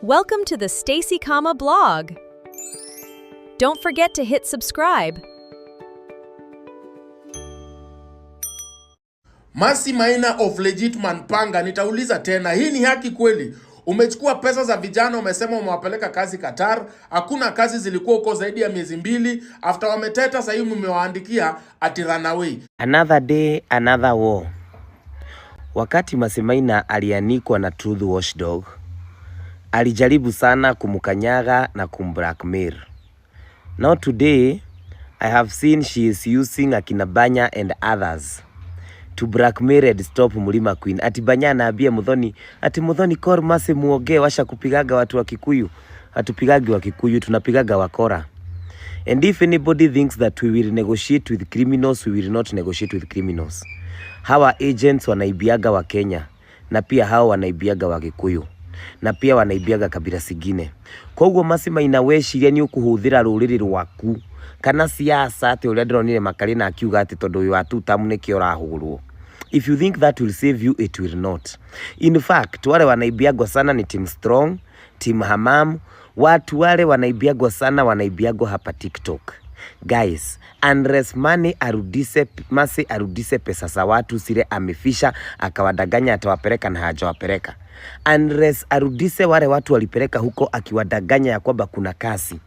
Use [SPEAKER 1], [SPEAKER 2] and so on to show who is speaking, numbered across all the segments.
[SPEAKER 1] Welcome to the Stacy Kama blog. Don't forget to hit subscribe.
[SPEAKER 2] Mercy Maina of Legit Man Panga, nitauliza tena, hii ni haki kweli? Umechukua pesa za vijana, umesema umewapeleka kazi Qatar, hakuna kazi zilikuwa huko zaidi ya miezi 2, after wameteta sasa hivi mmewaandikia ati run away.
[SPEAKER 3] Another day, another war. Wakati Mercy Maina alianikwa na Truth Watchdog, alijaribu sana kumkanyaga na kumblackmail. Now today, I have seen she is using akina Banya and others to blackmail and stop Mlima Queen. Ati Banya anaambia Muthoni, ati Muthoni call Mercy muongee, washa kupigaga watu wa Kikuyu. Hatupigagi wa Kikuyu, tunapigaga wakora. And if anybody thinks that we will negotiate with criminals, we will not negotiate with criminals. Hawa agents wanaibiaga wa Kenya, na pia hao wanaibiaga wa Kikuyu, na pia wanaibiaga kabila sigine. Kwa hiyo Mercy Maina weciria ni ukuhuthira ruriri rwaku kana siasa ati uria ndironire Makarina akiuga ati tondu uyu wa tutamu niki urahurwo. If you think that will save you, it will not. In fact, wale wanaibiagwa sana ni Team Strong, Team Hamam. Watu wale wanaibiagwa sana wanaibiagwa hapa TikTok. Guys, unless Mercy arudise pesa za watu sile amefisha akawadanganya atawapeleka na hajawapeleka. Unless arudise wale watu walipeleka huko akiwadanganya ya kwamba kuna kasi.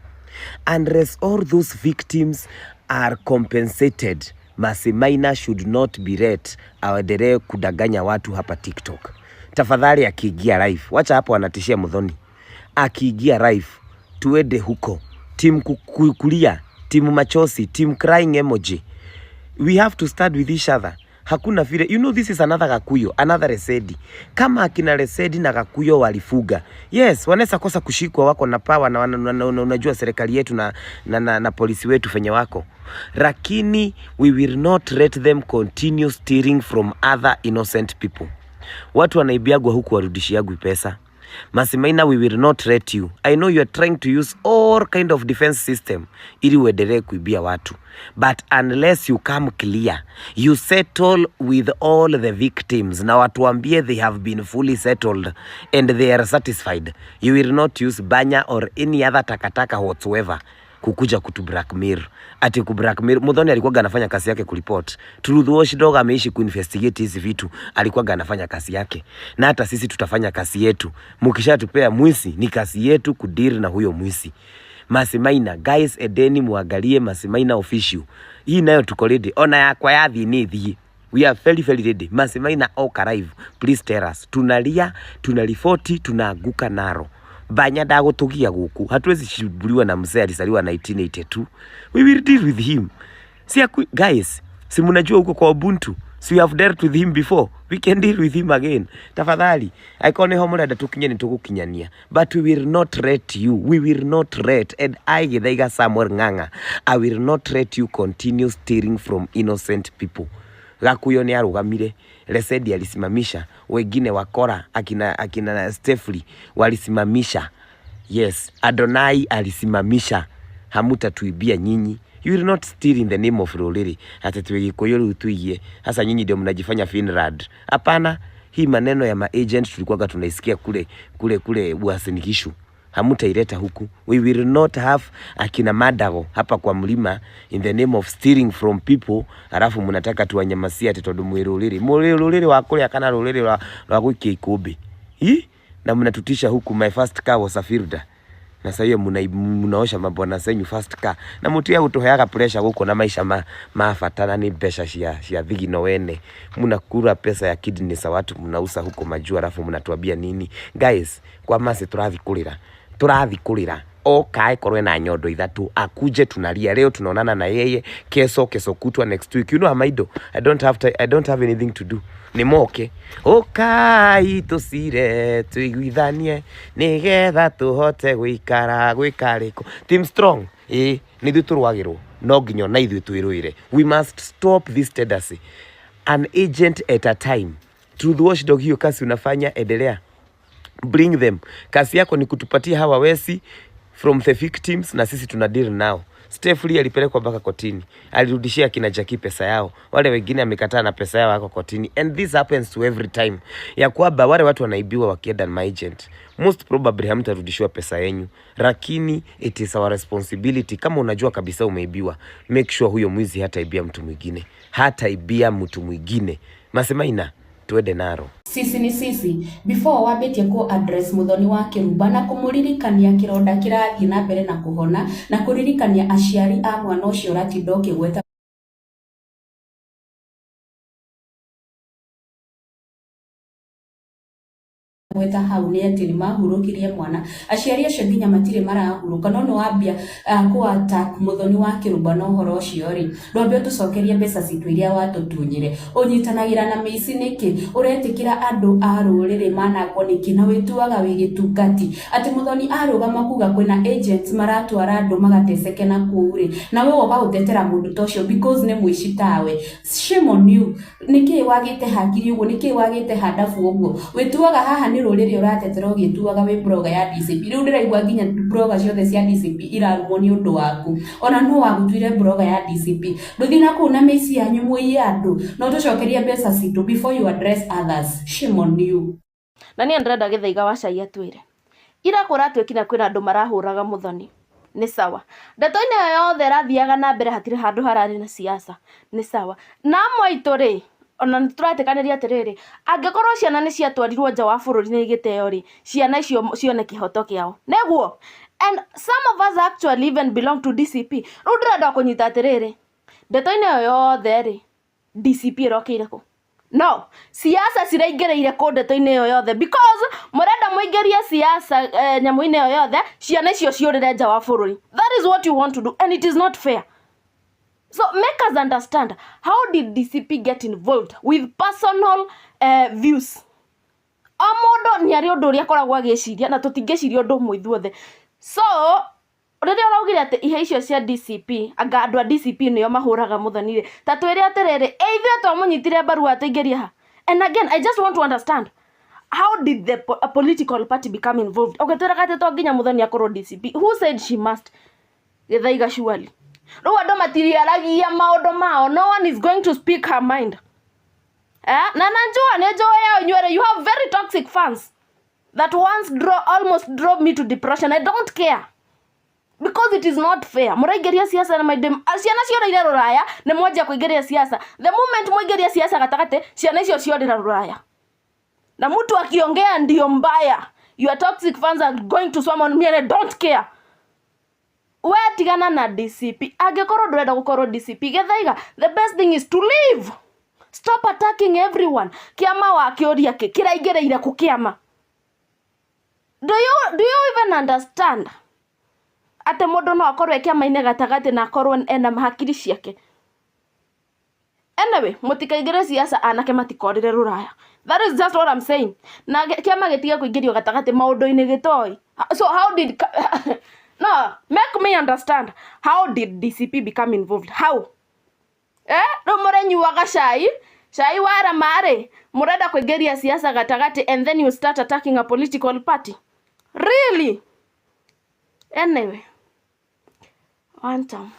[SPEAKER 3] Unless all those victims are compensated, Mercy Maina should not be let aendelee kudanganya watu hapa TikTok. Tafadhali akiingia live, wacha hapo wanatishia Muthoni. Akiingia live, tuende huko. Team kukulia, team machozi, team crying emoji. We have to start with each other. Hakuna vile, you know, this is another Gakuyo, another Lesedi. Kama akina Lesedi na Gakuyo walifuga, yes, wanaweza kosa kushikwa, wako na power, na unajua serikali yetu na polisi wetu fenye wako. Lakini we will not let them continue stealing from other innocent people. Watu wanaibiagwa huku warudishiagwi pesa. Mercy Maina, we will not let you. I know you are trying to use all kind of defense system ili uendelee kuibia watu. But unless you come clear, you settle with all the victims, na watu ambie they have been fully settled and they are satisfied, you will not use Banya or any other takataka whatsoever kukuja kutu blackmail. Ati ku blackmail. Muthoni alikuwa anafanya kazi yake kureport. Truth Watchdog ameishi kuinvestigate hizi vitu. Alikuwa anafanya kazi yake. Na hata sisi tutafanya kazi yetu. Mukishatupea mwisi ni kazi yetu kudeal na huyo mwisi. Mercy Maina, guys, edeni muangalie Mercy Maina official. Hii nayo tuko ready. Ona yakwa yathi ni thie. We are very ready. Mercy Maina oka live. Please tell us. Tunalia, tunaripoti, tunaanguka naro. Banya ndagutugia guku. Hatuwezi shibuliwa na mzee alisaliwa 1982. We will deal with him. Guys, si mnajua huko kwa Ubuntu. So we have dealt with him before. We can deal with him again. Tafadhali. Aikone homora datukinya ni tugukinyania. But we will not let you. We will not let. And I Githaiga Samuel Ng'ang'a, I will not let you continue stealing from innocent people. Gakuyo ni arugamire, Lesedi alisimamisha, wengine wakora akina Stefli walisimamisha. Yes, Adonai alisimamisha. Hamutatuibia nyinyi. You will not steal in the name of Ruriri. Hata tuigikoyo tuigie. Hasa nyinyi ndio mnajifanya Finrad. Hapana, hii maneno ya maagent tulikuwa tunaisikia kule Uasin Gishu. Hamutaileta huku. We will not have akina Madago hapa kwa mlima in the name of stealing from people. Halafu mnataka tuwanyamasia tondu Ruriri wa kule akana Ruriri wa kuikia Ikubi. Na mnatutisha huku. My first car was a Fielder. Na sasa hiyo mnaosha mabwana zenyu first car. Na mutia utoheaga pressure huko na maisha mafatana ni pesa cia thigino wene. Mnakura pesa ya kidney za watu mnausa huko majua, alafu mnatuambia nini? Guys, kwa Mercy turathi kulira okae korwe na nyondo ithatu akuje tunalia. Leo tunaonana na yeye, kesho kutwa next week. You know Amaido, I don't have anything to do. Ni moke okai tusire tuiguithanie nigetha tuhote gwikariko. Team Strong ni thuturwagirwo no nginyo na ithu twirwire. We must stop this tendency, an agent at a time. Truth Watchdog, hiyo kasi unafanya, endelea. Bring them. Kasi yako ni kutupatia hawa wesi from the victims na sisi tuna deal nao. Steph Lee alipelekwa mpaka kotini, alirudishia kina Jackie pesa yao, wale wengine amekataa na pesa yao wako kotini. And this happens to every time, ya kwamba wale watu wanaibiwa wakienda na agent, most probably hamtarudishiwa pesa yenu, lakini it is our responsibility. Kama unajua kabisa umeibiwa, make sure huyo mwizi hataibia mtu mwingine. Masemaina tuende naro.
[SPEAKER 4] Sisi ni sisi before wabetie ko address Muthoni wa Kiruba na kumuririkania kironda kirathie na mbere na kuhona na kuririkania aciari a mwana ucio ratindo kigweta gweta hau ni ati ni mahurukirie mwana aciari acio nginya matire marahuruka no wambia ku attack Muthoni wa Kiruba no horo ucio ri ndwambe tucokerie mbeca citu iria watutunyire unyitanagira na mici niki uretikira andu a rurire managwo niki na wituaga wigitungati ati Muthoni arugama kuga kwina agents maratwara andu magateceke na kuuri na wewe ugagutetera mundu tocio because ne mwici tawe. Shame on you. Niki wagite hakiri ugo, niki wagite hadafu ugo, wituaga haha ni rurire uratetera ugituaga we blogger ya DCP. Riu ndiraigua nginya blogger ciothe cia DCP irarumwo ni undu waku, ona no wagutwire blogger ya DCP nduthina ku na meci yanyu muiye andu no tucokerie mbeca citu before you address others. Shame on you.
[SPEAKER 5] Na ni Andreda Githaiga wa Cai atwire ira kuratwikina kwina andu marahuraga Muthoni ni sawa, ndeto-ini yothe rathiaga na mbere hatire handu harari na siasa ni sawa, na mwaitu ri ona turatikaniria atiriri angikorwo ciana ni ciatwarirwo nja wa bururi ni giteo ri ciana icio cione kihoto kiao neguo. And some of us actually even belong to DCP. Riu ndirenda kunyita atiriri ndeto-ini yothe ri DCP irokire ku? No, siasa ciraingĩrĩire kũ ndeto-inĩ yothe because murenda muingĩrie siasa nyamu-inĩ yothe ciana icio ciũrĩre nja wa bũrũri. That is what you want to do and it is not fair. So make us understand, how did DCP get involved with personal views? O mũndũ nĩ arĩ ũndũ ũrĩa akoragwo agĩciria na tũtingĩciria ũndũ ũmwe ithuothe. So rĩrĩa ũraugire atĩ ihe icio cia DCP anga andũ a DCP nĩo mahũraga Muthoni ta twĩre atĩrĩrĩ ithuĩ twamũnyitire mbaru atũingĩria ha. And again I just want to understand, how did the political party become involved? Okay, twĩraga atĩ to nginya Muthoni akorwo DCP. Who said she must? Githaiga surely. Rĩu andũ matiriaragia maũndũ mao, no one is going to speak her mind. Na najua nĩ njũĩ nywele, you have very toxic fans that once almost drove me to depression. I don't care because it is not fair. Muraigeria siasa na maidem ciana ciorĩire ruraya nĩ mwanjia kuingeria siasa. The moment muingeria siasa gatagate ciana icio ciorĩra ruraya na mtu akiongea ndio mbaya, your toxic fans are going to swam on me and I don't care. We tigana na DCP angikorwo ndurenda gukorwo DCP Githaiga, the best thing is to leave. Stop attacking everyone. Kiama wa kioria kiraingĩrĩire ku kiama. Do you even understand ate mundu no akorwo kiama-inĩ gatagati na akorwo ena mahakiri ciake? Anyway, mutikaingĩre siasa anake matikorire ruraya. That is just what I'm saying. Na kiama gĩtige kuingĩrio gatagati maũndũ-inĩ gĩtoi. So how did no, make me understand, how did DCP become involved? How? No murenyuaga cai wara mare murenda kuingiria siasa gatagati and then you start attacking a political party? Really? Anyway, one time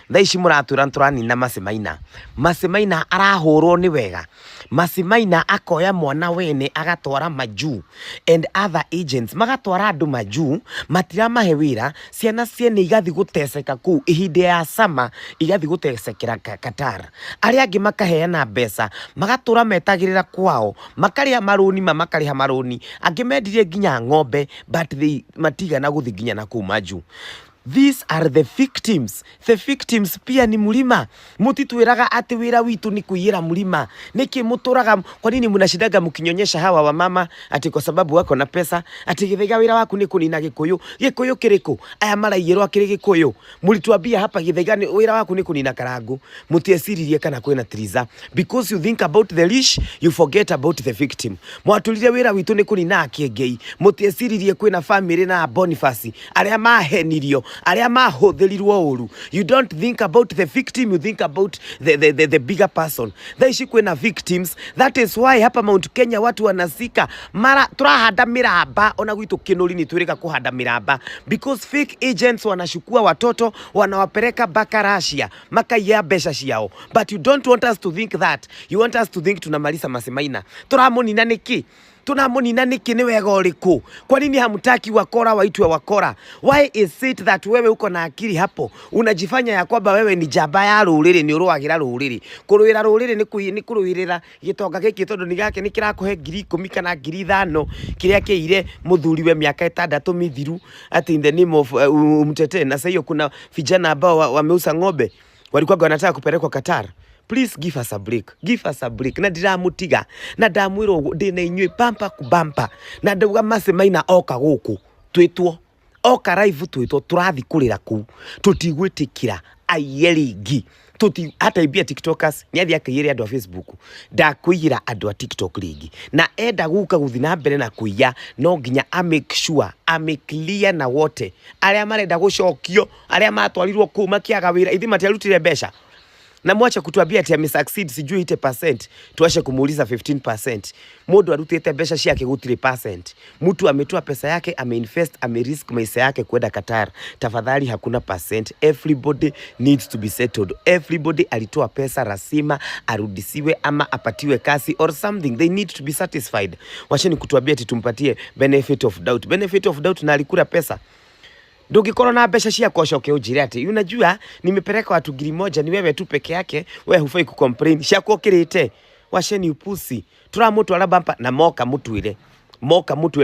[SPEAKER 3] Thaici mũraturani na Masemaina arahũrwo ni wega. Masemaina akoya mwana wene agatwara majuu and other agents magatwara andu majuu matiramahe wira, ciana ciene igathi guteceka kuu ihinde ya sama, igathi gutecekera Qatar. Aria angi makaheana mbeca magatura metagirira kwao, makaria maroni makariha maroni, angi mendirie nginya ng'ombe but they matigana guthi nginya na kuu majuu. These are the victims. The victims pia ni mulima. Mutitwiraga ati wira witu ni kuiyira mulima. Niki muturaga, kwa nini mnashidaga mkinyonyesha hawa wa mama ati kwa sababu wako na pesa? Ati Githaiga wira waku ni kunina Gikuyu. Gikuyu kiriko? Aya maraiyirwo akiri Gikuyu. Mulituambia hapa Githaiga wira waku ni kunina Karangu. Mutieciririe kana kwina triza. Because you think about the leash, you forget about the victim. Mwatulire wira witu ni kunina Kiengei. Mutieciririe kwina family na Boniface aria mahenirio aria mahuthirirwo uru. You don't think about the victim, you think about the bigger person. Thaici kwina victims. That is why hapa Mount Kenya watu wanasika mara turahanda miramba, ona gwitu Kinuri ni twirika kuhanda miramba because fake agents wanashukua watoto wanawapeleka baka Russia makaiya besha ciao. But you don't want us to think that. You want us to think tunamaliza Maasai. Turamunina niki? Tunamunina niki ni wega uriku? Kwa nini hamtaki wakora waitwe wakora? Why is it that wewe uko na akili hapo unajifanya ya kwamba wewe ni jamba ya ruriri, ni uruagira ruriri? Kuruira ruriri ni kuruirira gitonga giki tondu ni gake ni kirakuhe 10,000 kana 5,000 kiria kiire muthuriwe miaka 6 mithiru at in the name of Mtete. Na sasa hiyo kuna vijana ambao wameusa ng'ombe walikuwa wanataka kupelekwa Qatar. Please give us a break. Give us a break. Na ndiramutiga. Na ndamwiro ndina inywe bampa kubampa. Na ndauga Maasai oka guku. Twitwo. Oka live twitwo turathi kurira ku. Tutigwitikira ayeringi. Hata ibia TikTokers ni athi akiyire andu a Facebook. Ndakuira andu a TikTok ringi. Na enda guka guthi na mbere na kuiya no nginya make sure clear na wote. Aria marenda gucokio, aria matwarirwo ku makiaga wira ithi matiarutire mbeca. Na mwacha kutuambia ati ame succeed sijui 80%, tuache kumuuliza 15%. Mundu arutite mbeca ciake gutire percent. Mtu ametoa pesa yake, ameinvest, amerisk maisha yake kwenda Qatar. Tafadhali hakuna percent. Everybody needs to be settled. Everybody alitoa pesa rasima arudisiwe ama apatiwe kasi or something. They need to be satisfied. Wacheni kutuambia ati tumpatie benefit of doubt. Benefit of doubt na alikula pesa. Ndungikoro na mbeca cia kocoke ujire ati unajua nimepeleka watu 1,000 ni wewe tu peke yake, wewe hufai ku complain cia kokirite. Wacheni upusi. Turamutwara bampa na moka mutwire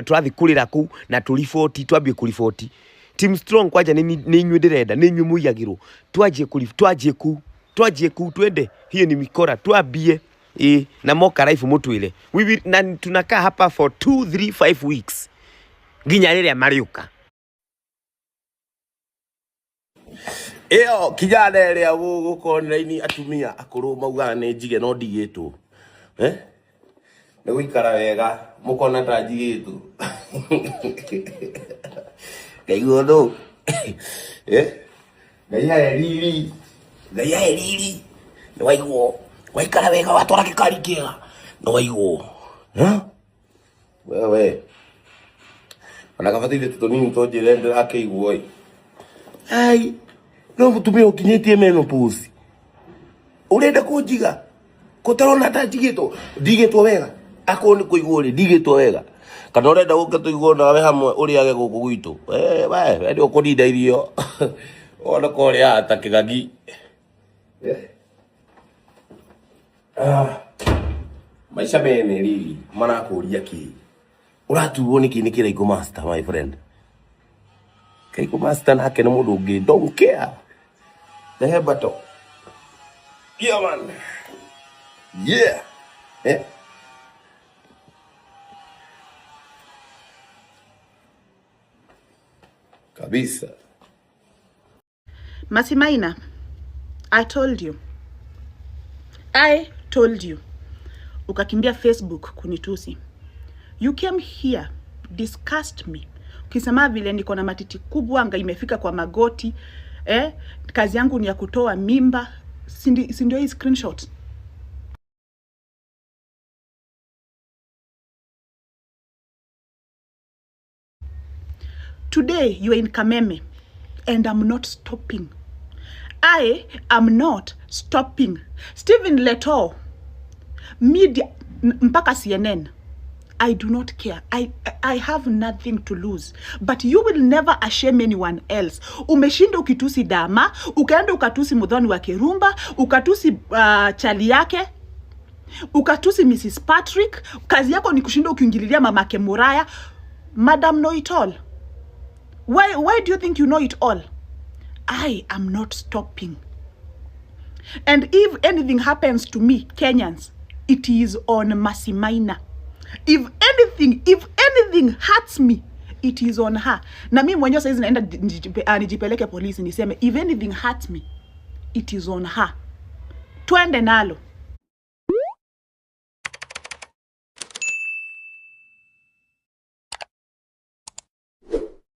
[SPEAKER 3] turathi kurira ku na tulifoti twambie kulifoti. Team Strong kwaja ni inywe ndirenda ni inywe muyagirwo twaje ku twende. Hiyo ni mikora twambie na moka life mutwire. Na tunakaa hapa for 2, 3, 5 weeks nginya riria mariuka.
[SPEAKER 6] Eo kijana eria gukonera-ini atumia akuru maugaga ni njige no ndigitwo ni guikara wega mukona ta njigitwo kaigua ndo ngai aeriri ni waiguo waikara wega watwara gikari kiega ni waiguo wewe ona kabatire tutonini tonjire ndira keiguo ai no mutumia ukinyitie menopause urenda kunjiga kutarona ta ndigitwo wega akoni kuigwo ri ndigitwo wega kana urenda guke tuigwo nawe hamwe uriage guku gwitu we ndio kuninda irio ona kore ata kigagi maisha mene riri marakuria ki uratuwo niki ni kiraiko master my friend kaiko master nake ni mundu ungi don't care the hebato yeah man yeah kabisa.
[SPEAKER 7] Maasai, I told you ukakimbia Facebook kunitusi. You came here discussed me ukisema vile niko na matiti kubwa anga imefika kwa magoti kazi yangu ni ya kutoa mimba. Si ndio hii screenshot? Today you are in Kameme and I'm not stopping. I am not stopping. Stephen Leto, media mpaka CNN, I do not care. I have nothing to lose. But you will never ashame anyone else. Umeshinda ukitusi Dama, ukaenda ukatusi Muthoni wa Kirumba, ukatusi chali yake, ukatusi Mrs. Patrick. Kazi yako ni kushinda ukiingililia mamake Muraya. Madam know it all. Why do you think you know it all? I am not stopping. And if anything happens to me, Kenyans, it is on Maasai. If anything hurts me, it is on her. Na mimi mwenyewe saizi naenda nijipeleke polisi niseme if anything hurts me, it is on her. Twende nalo.